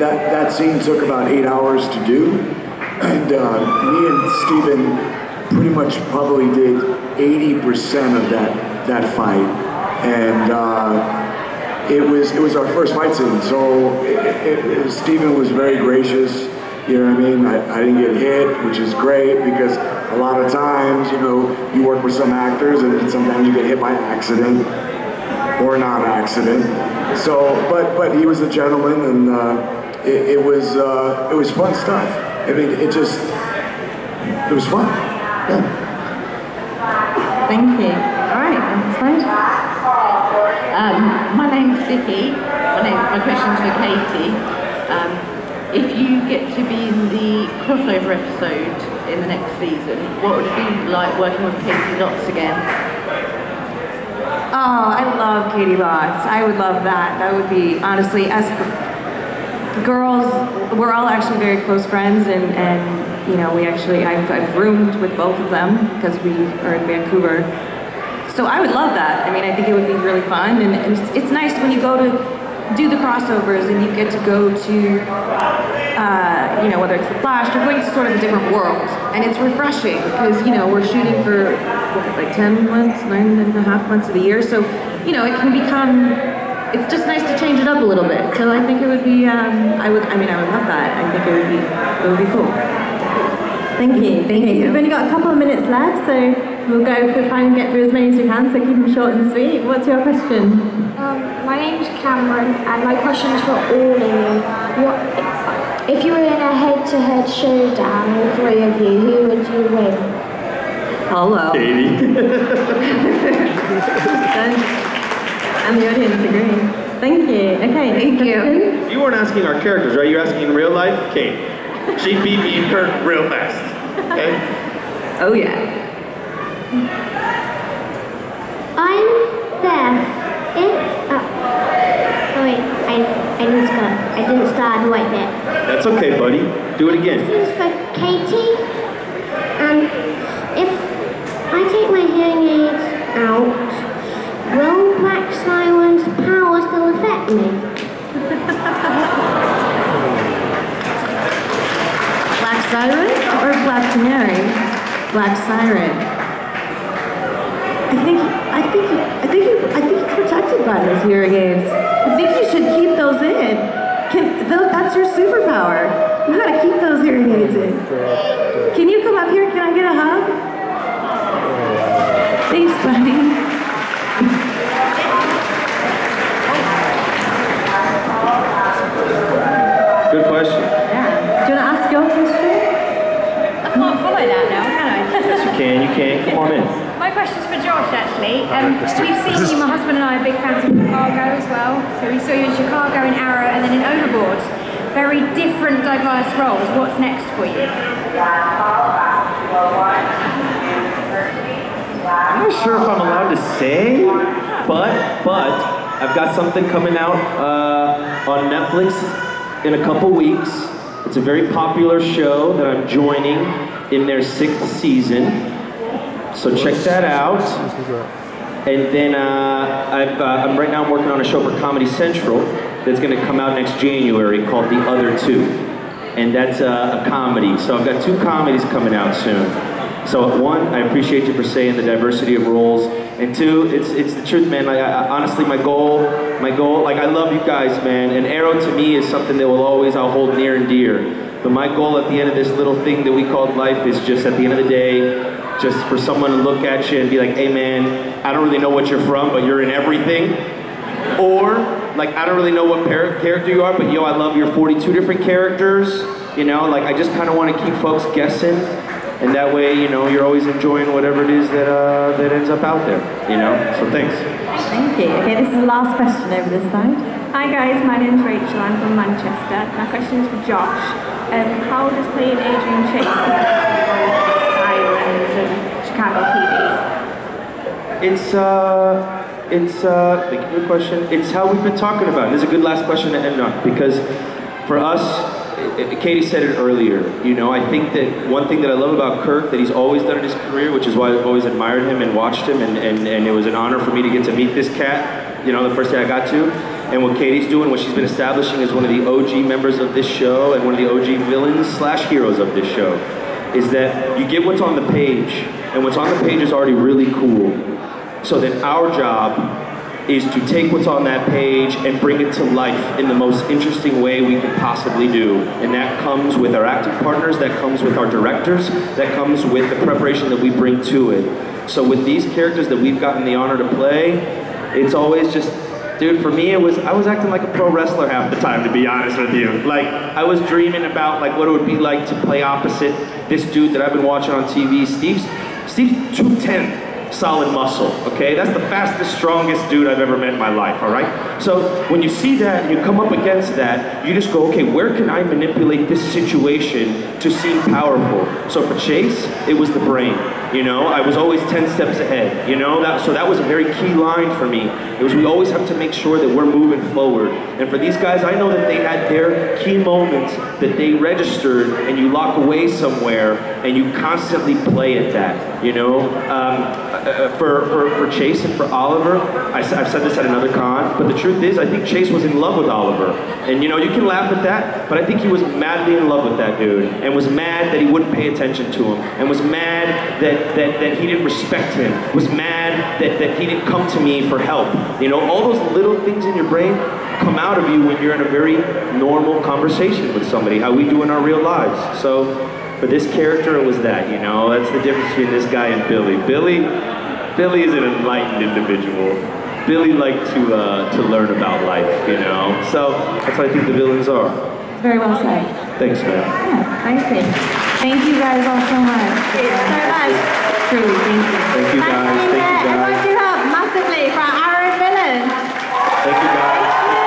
that scene took about 8 hours to do, and me and Steven pretty much probably did 80% of that fight, and it was our first fight scene. So Steven was very gracious. You know what I mean? I didn't get hit, which is great because a lot of times, you know, you work with some actors and sometimes you get hit by accident or not accident. So, but he was a gentleman, and it was fun stuff. I mean, it was fun. Yeah. Thank you. All right, next slide. My name's Vicky. My question's for Katie. If you get to be in the crossover episode in the next season, what would it be like working with Katie Lots again? Oh, I love Katie Lots. I would love that. That would be, honestly, as girls, we're all actually very close friends, and you know, I've roomed with both of them because we are in Vancouver. So I would love that. I mean, I think it would be really fun, and it's nice when you go to do the crossovers and you get to go to, you know, whether it's The Flash, you're going to sort of a different world, and it's refreshing because, you know, we're shooting for like 10 months, 9.5 months of the year, so, you know, it can become, it's just nice to change it up a little bit. So I think it would be, I would love that. I think it would be cool. Thank you. Thank you. So we've only got a couple of minutes left, so we'll go for try and get through as many as we can, so keep them short and sweet. What's your question? My name's Cameron, and my question is for all of you. If you were in a head-to-head showdown, all three of you, who would you win? Hello. Katie. And the audience agree. Thank you. Okay, thank you. You weren't asking our characters, right? You're asking in real life? Kate. She beat me and Kirk real fast. Okay? Oh yeah. I'm Beth. I didn't start the right bit. That's okay, buddy. Do it again. This is for Katie. If I take my hearing aids out, will Black Siren's power still affect me? Black Siren or Black Canary? Black Siren. I think you're protected by those hearing aids. I think you should keep those in. That's your superpower. You gotta keep those hearing aids in. Can you come up here? Can I get a hug? Thanks, buddy. Good question. Yeah. Do you wanna ask your question? I can't follow that now, can I? Yes, you can. You can. Come on in. My question's for Josh, actually. We've seen you, my husband and I are big fans of Chicago as well. So we saw you in Chicago, in Arrow, and then in Overboard. Very different, diverse roles. What's next for you? I'm not sure if I'm allowed to say, but I've got something coming out on Netflix in a couple weeks. It's a very popular show that I'm joining in their 6th season. So check that out. And then I'm right now working on a show for Comedy Central that's going to come out next January called The Other Two. And that's a comedy. So I've got 2 comedies coming out soon. So 1, I appreciate you for saying the diversity of roles. And 2, it's the truth, man. Like, honestly, my goal, like, I love you guys, man. And Arrow to me is something that I'll hold near and dear. But my goal at the end of this little thing that we called life is just at the end of the day, just for someone to look at you and be like, hey man, I don't really know what you're from, but you're in everything. Or, like, I don't really know what character you are, but yo, I love your 42 different characters. You know, like, I just kind of want to keep folks guessing. And that way, you know, you're always enjoying whatever it is that ends up out there, you know? So thanks. Thank you. Okay, this is the last question over this side. Hi guys, my name's Rachel, I'm from Manchester. My question is for Josh. How does playing Adrian Chase Sirens and Chicago PD? Thank you for the question. It's how we've been talking about it. This is a good last question to end on, because for us, Katie said it earlier, you know, I think that one thing that I love about Kirk that he's always done in his career, which is why I've always admired him and watched him, and it was an honor for me to get to meet this cat, you know, the first day I got to, and what Katie's doing, what she's been establishing as one of the OG members of this show and one of the OG villains / heroes of this show, is that you get what's on the page, and what's on the page is already really cool. So then our job is to take what's on that page and bring it to life in the most interesting way we can possibly do. And that comes with our acting partners, that comes with our directors, that comes with the preparation that we bring to it. So with these characters that we've gotten the honor to play, it's always just, dude, for me I was acting like a pro wrestler half the time, to be honest with you. Like, I was dreaming about like what it would be like to play opposite this dude that I've been watching on TV. Steve's 210. Solid muscle, okay? That's the fastest, strongest dude I've ever met in my life, all right? So when you see that, and you come up against that, you just go, okay, where can I manipulate this situation to seem powerful? So for Chase, it was the brain, you know? I was always 10 steps ahead, you know? So that was a very key line for me. It was, we always have to make sure that we're moving forward. And for these guys, I know that they had their key moments that they registered, and you lock away somewhere, and you constantly play at that, you know? For Chase and for Oliver, I've said this at another con, but the truth is, I think Chase was in love with Oliver. And you know, you can laugh at that, but I think he was madly in love with that dude, and was mad that he wouldn't pay attention to him, and was mad that he didn't respect him, was mad that he didn't come to me for help. You know, all those little things in your brain come out of you when you're in a very normal conversation with somebody, how we do in our real lives. So for this character, it was that, you know, that's the difference between this guy and Billy. Billy is an enlightened individual. Billy liked to learn about life, you know. So that's what I think the villains are. Very well said. Thanks, man. Yeah, thank you. Thank you guys all so much. Thank you so much. Truly, thank you. Thank you guys. Thank you guys. Everyone do up massively for our villains. Thank you guys.